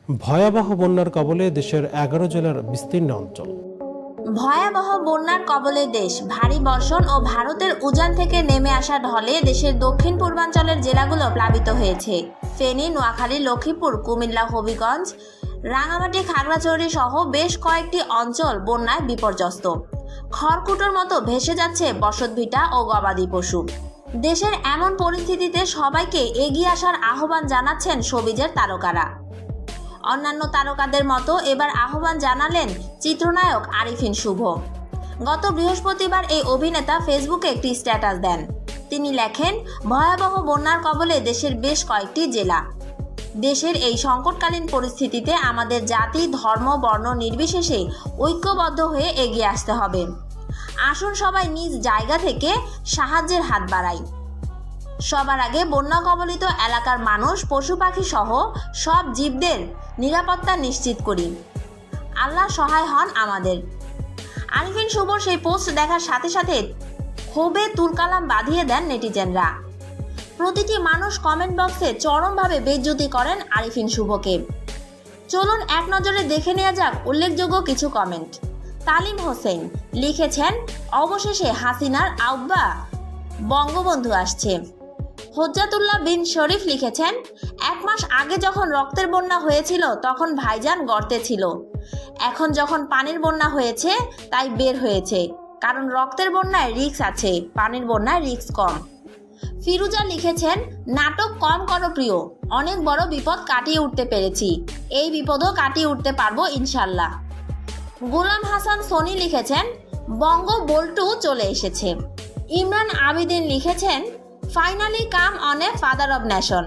ভয়াবহ বন্যার কবলে দেশের 11 জেলার বিস্তীর্ণ অঞ্চল। ভয়াবহ বন্যার কবলে দেশ। ভারী বর্ষণ ও ভারতের উজান থেকে নেমে আসা ঢলে দেশের দক্ষিণ পূর্বাঞ্চলের জেলাগুলো প্লাবিত হয়েছে। ফেনী, নোয়াখালী, লক্ষ্মীপুর, কুমিল্লা, হবিগঞ্জ, রাঙামাটি, খাগড়াছড়ি সহ বেশ কয়েকটি অঞ্চল বন্যায় বিপর্যস্ত। খড়কুটোর মতো ভেসে যাচ্ছে বসতভিটা ও গবাদি পশু। দেশের এমন পরিস্থিতিতে সবাইকে এগিয়ে আসার আহ্বান জানাচ্ছেন শোবিজের তারকারা। অন্যান্য তারকাদের মতো এবার আহ্বান জানালেন চিত্রনায়ক আরিফিন শুভ। গত বৃহস্পতিবার এই অভিনেতা ফেসবুকে একটি স্ট্যাটাস দেন। তিনি লেখেন, ভয়াবহ বন্যার কবলে দেশের বেশ কয়েকটি জেলা। দেশের এই সংকটকালীন পরিস্থিতিতে আমাদের জাতি, ধর্ম, বর্ণ নির্বিশেষে ঐক্যবদ্ধ হয়ে এগিয়ে আসতে হবে। আসুন সবাই নিজ জায়গা থেকে সাহায্যের হাত বাড়াই। সবার আগে বন্যা কবলিত এলাকার মানুষ, পশু পাখি সহ সব জীবদের নিরাপত্তা নিশ্চিত করি। আল্লাহ সহায় হন আমাদের। আরিফিন শুভর সেই পোস্ট দেখার সাথে সাথে ক্ষোভে তুলকালাম বাঁধিয়ে দেন নেটিজেনরা। প্রতিটি মানুষ কমেন্ট বক্সে চরমভাবে বেইজ্জতি করেন আরিফিন শুভকে। চলুন এক নজরে দেখে নেওয়া যাক উল্লেখযোগ্য কিছু কমেন্ট। তালিম হোসেন লিখেছেন, অবশেষে হাসিনার আব্বা বঙ্গবন্ধু আসছে। হজ্জাতুল্লাহ বিন শরীফ লিখেছেন, 1 মাস আগে যখন রক্তের বন্যা হয়েছিল তখন ভাইজান গর্তে ছিল। এখন যখন পানির বন্যা হয়েছে তাই বের হয়েছে, কারণ রক্তের বন্যায় রিস্ক আছে, পানির বন্যায় রিস্ক কম। ফিরুজা লিখেছেন, নাটক কম করো প্রিয়, অনেক বড় বিপদ কাটিয়ে উঠতে পেরেছি, এই বিপদও কাটিয়ে উঠতে পারবো ইনশাল্লাহ। গোলাম হাসান সোনি লিখেছেন, বঙ্গ বল্টু চলে এসেছে। ইমরান আবিদিন লিখেছেন, finally come on a father of nation.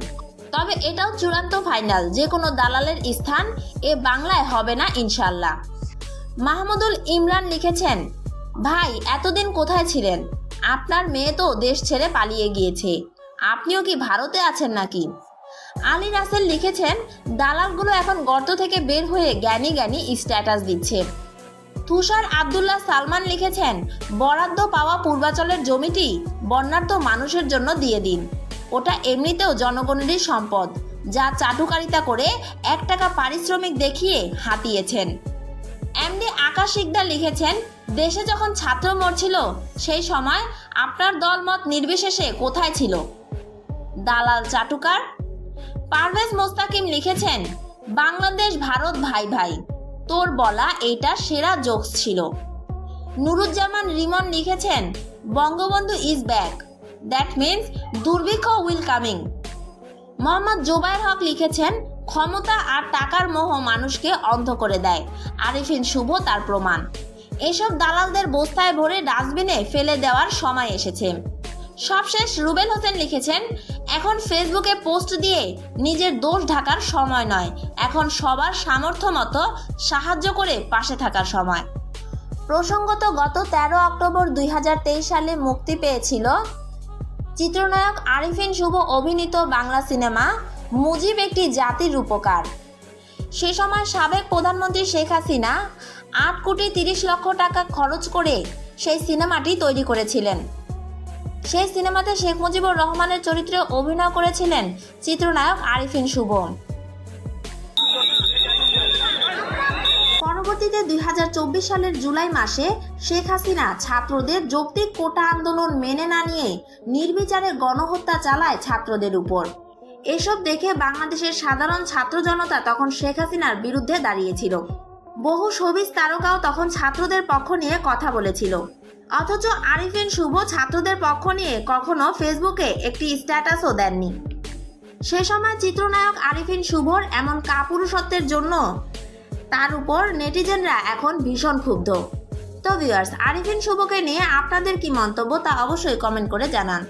তবে এটাও চূড়ান্ত ফাইনাল, যে কোনো দালালের স্থান এ বাংলায় হবে না ইনশাল্লাহ। মাহমুদুল ইমরান লিখেছেন, ভাই এতদিন কোথায় ছিলেন? আপনার মেয়ে তো দেশ ছেড়ে পালিয়ে গিয়েছে, আপনিও কি ভারতে আছেন নাকি? আলী রাসেল লিখেছেন, দালালগুলো এখন গর্ত থেকে বের হয়ে জ্ঞানী জ্ঞানী স্ট্যাটাস দিচ্ছে। তুষার আব্দুল্লাহ সালমান লিখেছেন, বরাদ্দ পাওয়া পূর্বাচলের জমিটি বন্যার্ত মানুষের জন্য দিয়ে দিন, ওটা এমনিতেও জনগণেরই সম্পদ, যা চাটুকারিতা করে 1 টাকা পারিশ্রমিক দেখিয়ে হাতিয়েছেন। এমডি আকাশ শিকদার লিখেছেন, দেশে যখন ছাত্র মরছিল সেই সময় আপনার দলমত নির্বিশেষে কোথায় ছিল দালাল চাটুকার? পারভেজ মোস্তাকিম লিখেছেন, বাংলাদেশ ভারত ভাই ভাই, তোর বলা এইটা সেরা জোকস ছিল। নুরুজ্জামান রিমন লিখেছেন, Bangabandhu is back, that means দুর্ভিক্ষ উইল কামিং। মোহাম্মদ জোবায়ের হক লিখেছেন, ক্ষমতা আর টাকার মোহ মানুষকে অন্ধ করে দেয়, আরিফিন শুভ তার প্রমাণ। এসব দালালদের বস্তায় ভরে ডাস্টবিনে ফেলে দেওয়ার সময় এসেছে। সবশেষ রুবেল হোসেন লিখেছেন, এখন ফেসবুকে পোস্ট দিয়ে নিজের দোষ ঢাকার সময় নয়, এখন সবার সামর্থ্য মতো সাহায্য করে পাশে থাকার সময়। প্রসঙ্গত গত 13 অক্টোবর 2023 সালে মুক্তি পেয়েছিল চিত্রনায়ক আরিফিন শুভ অভিনীত বাংলা সিনেমা মুজিব একটি জাতির রূপকার। সে সময় সাবেক প্রধানমন্ত্রী শেখ হাসিনা 8 কোটি 30 লক্ষ টাকা খরচ করে সেই সিনেমাটি তৈরি করেছিলেন। সেই সিনেমাতে শেখ মুজিবুর রহমানের চরিত্রে অভিনয় করেছিলেন চিত্রনায়ক আরিফিন শুভ। পরবর্তীতে 2024 সালের জুলাই মাসে শেখ হাসিনা ছাত্রদের যৌক্তিক কোটা আন্দোলন মেনে না নিয়ে নির্বিচারে গণহত্যা চালায় ছাত্রদের উপর। এসব দেখে বাংলাদেশের সাধারণ ছাত্র জনতা তখন শেখ হাসিনার বিরুদ্ধে দাঁড়িয়েছিল। বহু শোবিজ তারকাও তখন ছাত্রদের পক্ষ নিয়ে কথা বলেছিল। অথচ আরিফিন শুভ ছাত্রদের পক্ষ নিয়ে কখনো ফেসবুকে একটি স্ট্যাটাসও দেননি। সে সময় চিত্রনায়ক আরিফিন শুভর এমন কাপুরুষত্বের জন্য তার উপর নেটিজেনরা এখন ভীষণ ক্ষুব্ধ। তো ভিউয়ার্স, আরিফিন শুভকে নিয়ে আপনাদের কি মন্তব্য তা অবশ্যই কমেন্ট করে জানান।